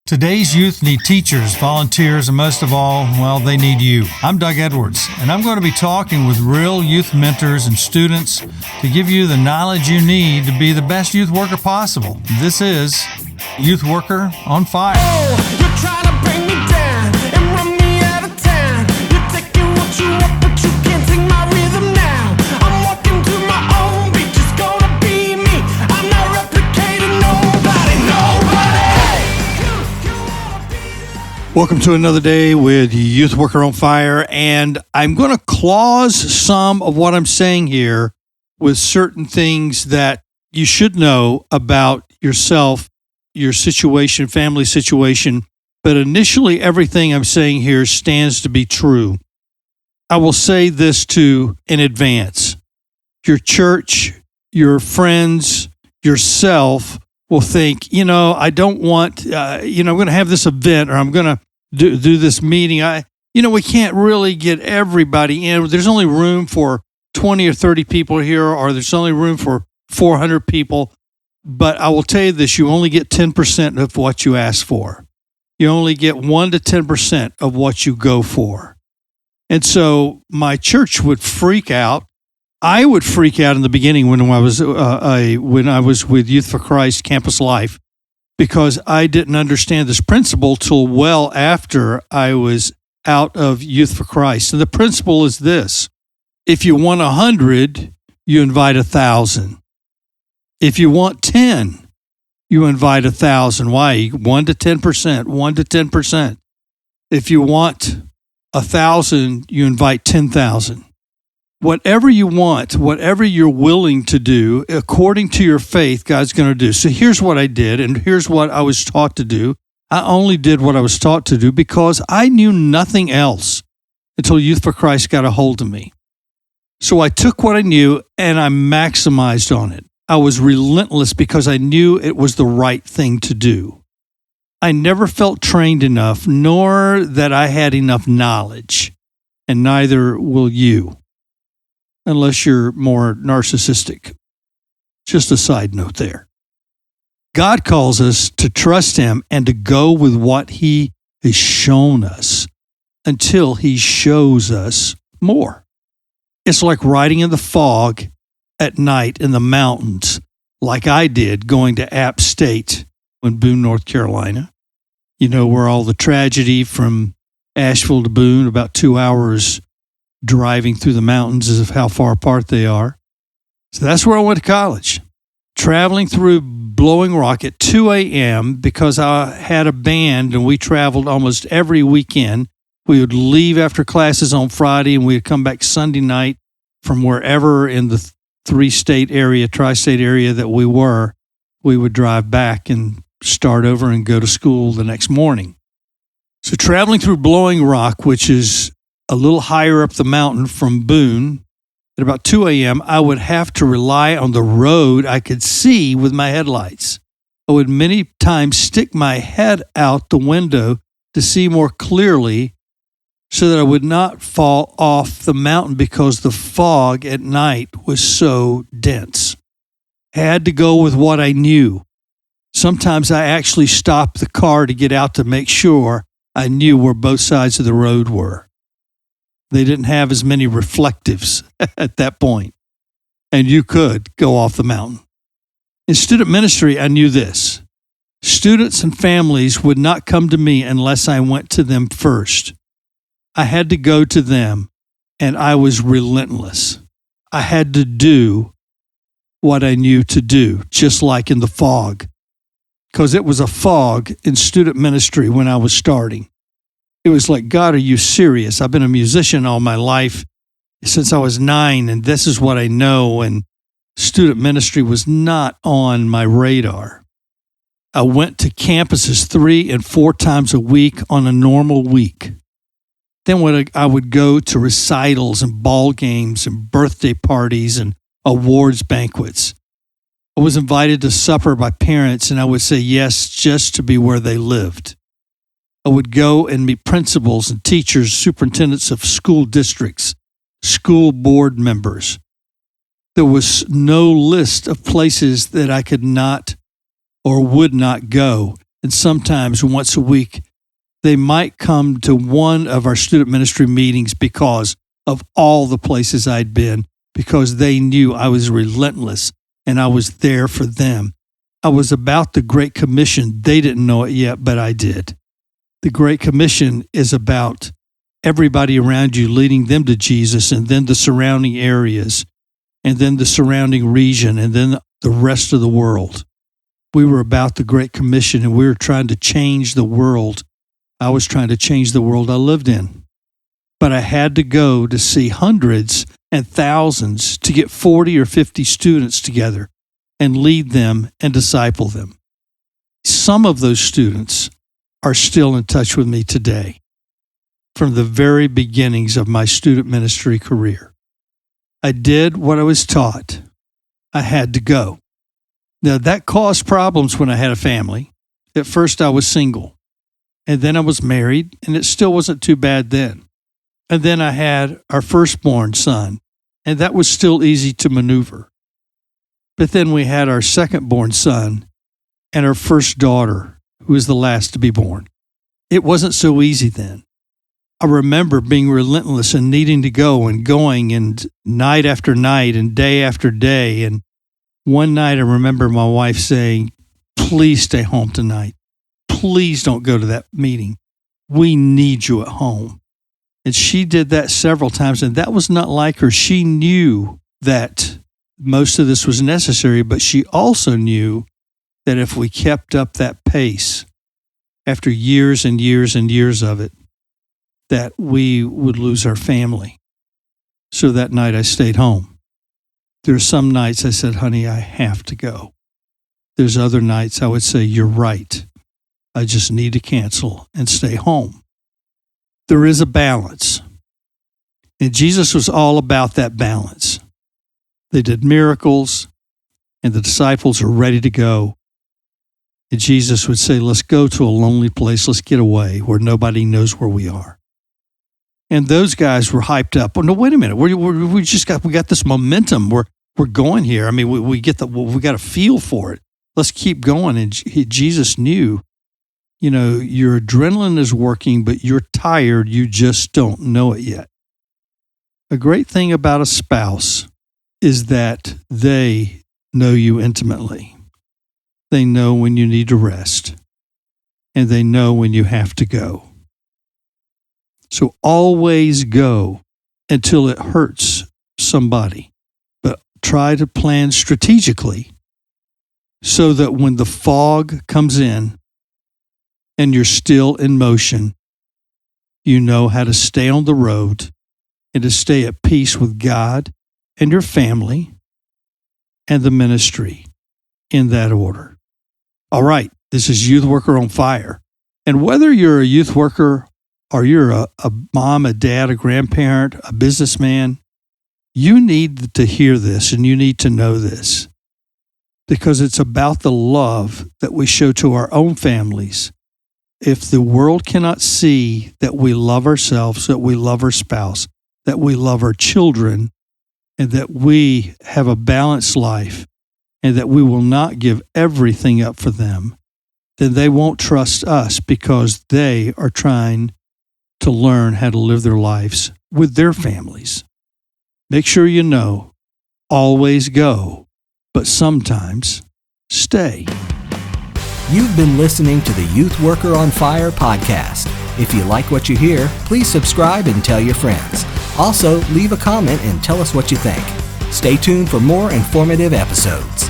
Today's youth need teachers, volunteers, and most of all, well, they need you. I'm Doug Edwards, and I'm going to be talking with real youth mentors and students to give you the knowledge you need to be the best youth worker possible. This is Youth Worker on Fire. Oh, you're trying to bring me down and run me out of town. You're taking what you want, but you can't take my rhythm now. I'm walking to my own beat, just gonna be me. I'm not replicating nobody. Welcome to another day with Youth Worker on Fire, and I'm going to clause some of what I'm saying here with certain things that you should know about yourself, your situation, family situation, but initially everything I'm saying here stands to be true. I will say this too in advance. Your church, your friends, yourself will think, I don't want, I'm going to have this event or I'm going to do this meeting. We can't really get everybody in. There's only room for 20 or 30 people here, or there's only room for 400 people. But I will tell you this, you only get 10% of what you ask for. You only get 1 to 10% of what you go for. And so my church would freak out. I would freak out in the beginning when I was with Youth for Christ Campus Life, because I didn't understand this principle till well after I was out of Youth for Christ. And the principle is this: if you want 100, you invite 1,000. If you want 10, you invite 1,000. Why? 1 to 10%, 1 to 10%. If you want 1,000, you invite 10,000. Whatever you want, whatever you're willing to do, according to your faith, God's going to do. So here's what I did, and here's what I was taught to do. I only did what I was taught to do because I knew nothing else until Youth for Christ got a hold of me. So I took what I knew and I maximized on it. I was relentless because I knew it was the right thing to do. I never felt trained enough, nor that I had enough knowledge, and neither will you, unless you're more narcissistic. Just a side note there. God calls us to trust Him and to go with what He has shown us until He shows us more. It's like riding in the fog at night in the mountains, like I did going to App State in Boone, North Carolina. Where all the tragedy from Asheville to Boone, about 2 hours driving through the mountains as of how far apart they are. So that's where I went to college, traveling through Blowing Rock at 2 a.m. because I had a band and we traveled almost every weekend. We would leave after classes on Friday and we would come back Sunday night from wherever in the tri-state area that we were. We would drive back and start over and go to school the next morning. So traveling through Blowing Rock, which is a little higher up the mountain from Boone, at about 2 a.m., I would have to rely on the road I could see with my headlights. I would many times stick my head out the window to see more clearly so that I would not fall off the mountain because the fog at night was so dense. I had to go with what I knew. Sometimes I actually stopped the car to get out to make sure I knew where both sides of the road were. They didn't have as many reflectives at that point, and you could go off the mountain. In student ministry, I knew this: students and families would not come to me unless I went to them first. I had to go to them, and I was relentless. I had to do what I knew to do, just like in the fog, because it was a fog in student ministry when I was starting. It was like, God, are you serious? I've been a musician all my life since I was 9, and this is what I know, and student ministry was not on my radar. I went to campuses 3 and 4 times a week on a normal week. Then when I would go to recitals and ball games and birthday parties and awards banquets. I was invited to supper by parents, and I would say yes just to be where they lived. I would go and meet principals and teachers, superintendents of school districts, school board members. There was no list of places that I could not or would not go. and sometimes once a week, they might come to one of our student ministry meetings because of all the places I'd been, because they knew I was relentless and I was there for them. I was about the Great Commission. They didn't know it yet, but I did. The Great Commission is about everybody around you, leading them to Jesus, and then the surrounding areas, and then the surrounding region, and then the rest of the world. We were about the Great Commission, and we were trying to change the world. I was trying to change the world I lived in. But I had to go to see hundreds and thousands to get 40 or 50 students together and lead them and disciple them. Some of those students are still in touch with me today from the very beginnings of my student ministry career. I did what I was taught. I had to go. Now, that caused problems when I had a family. At first, I was single, and then I was married, and it still wasn't too bad then. And then I had our firstborn son, and that was still easy to maneuver. But then we had our secondborn son and our first daughter, who was the last to be born. It wasn't so easy then. I remember being relentless and needing to go and going, and night after night and day after day. And one night I remember my wife saying, "Please stay home tonight. Please don't go to that meeting. We need you at home." And she did that several times, and that was not like her. She knew that most of this was necessary, but she also knew that if we kept up that pace after years and years and years of it, that we would lose our family. So that night I stayed home. There are some nights I said, "Honey, I have to go." There's other nights I would say, "You're right. I just need to cancel and stay home." There is a balance. And Jesus was all about that balance. They did miracles, and the disciples are ready to go. And Jesus would say, "Let's go to a lonely place. Let's get away where nobody knows where we are." And those guys were hyped up. Oh, no, wait a minute. We got this momentum. We're going here. I mean, we got a feel for it. Let's keep going. And Jesus knew, your adrenaline is working, but you're tired. You just don't know it yet. A great thing about a spouse is that they know you intimately. They know when you need to rest, and they know when you have to go. So always go until it hurts somebody, but try to plan strategically so that when the fog comes in and you're still in motion, you know how to stay on the road and to stay at peace with God and your family and the ministry in that order. All right, this is Youth Worker on Fire. And whether you're a youth worker or you're a mom, a dad, a grandparent, a businessman, you need to hear this and you need to know this, because it's about the love that we show to our own families. If the world cannot see that we love ourselves, that we love our spouse, that we love our children, and that we have a balanced life, and that we will not give everything up for them, then they won't trust us, because they are trying to learn how to live their lives with their families. Make sure you know, always go, but sometimes stay. You've been listening to the Youth Worker on Fire podcast. If you like what you hear, please subscribe and tell your friends. Also, leave a comment and tell us what you think. Stay tuned for more informative episodes.